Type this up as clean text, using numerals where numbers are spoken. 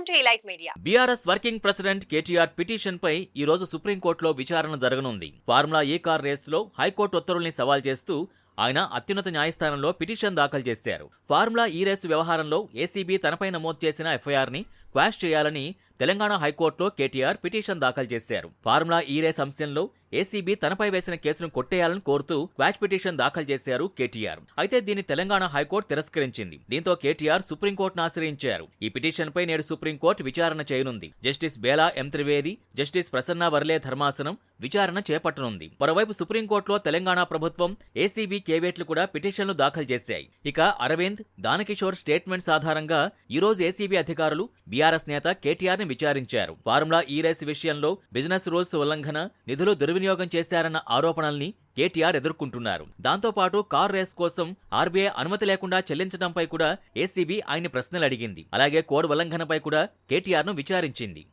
Welcome to Elite Media. BRS working president KTR petition పై ఈ రోజు సుప్రీంకోర్టులో విచారణ జరగనుంది. ఫార్ములా ఈ కార్ రేసులో హైకోర్టు ఉత్తర్వుల్ని సవాల్ చేస్తూ ఆయన అత్యున్నత న్యాయస్థానంలో పిటిషన్ దాఖలు చేశారు. ఫార్ములా ఈ రేసు వ్యవహారంలో ఏసీబీ తనపై నమోదు చేసిన ఎఫ్ఐఆర్ని క్వాష్ చేయాలని తెలంగాణ హైకోర్టులో కేటీఆర్ పిటిషన్ దాఖలు చేశారు. ఫార్ములా ఈ రేస్ అంశంలో ఏసీబీ తనపై వేసిన కేసును కొట్టేయాలని కోరుతూ క్వాష్ పిటిషన్ దాఖలు చేశారు కేటీఆర్. అయితే దీన్ని తెలంగాణ హైకోర్టు తిరస్కరించింది. దీంతో కేటీఆర్ సుప్రీంకోర్టును ఆశ్రయించారు. ఈ పిటిషన్ పై నేడు సుప్రీంకోర్టు విచారణ చేయనుంది. జస్టిస్ బేలా ఎం త్రివేది, జస్టిస్ ప్రసన్న వర్లే ధర్మాసనం విచారణ చేపట్టనుంది. మరోవైపు సుప్రీంకోర్టులో తెలంగాణ ప్రభుత్వం, ఏసీబీ కేవేట్లు కూడా పిటిషన్లు దాఖలు చేశాయి. ఇక అరవింద్, దానకిషోర్ స్టేట్మెంట్స్ ఆధారంగా ఈ రోజు ఏసీబీ అధికారులు బీఆర్ఎస్ నేత కేటీఆర్ ని విచారించారు. ఫార్ములా ఈ రేసు విషయంలో బిజినెస్ రూల్స్ ఉల్లంఘన, నిధులు దుర్వినియోగం చేశారన్న ఆరోపణల్ని కేటీఆర్ ఎదుర్కొంటున్నారు. దాంతోపాటు కార్ రేస్ కోసం ఆర్బీఐ అనుమతి లేకుండా చెల్లించడంపై కూడా ఏసీబీ ఆయన్ని ప్రశ్నలు అడిగింది. అలాగే కోడ్ ఉల్లంఘనపై కూడా కేటీఆర్ ను విచారించింది.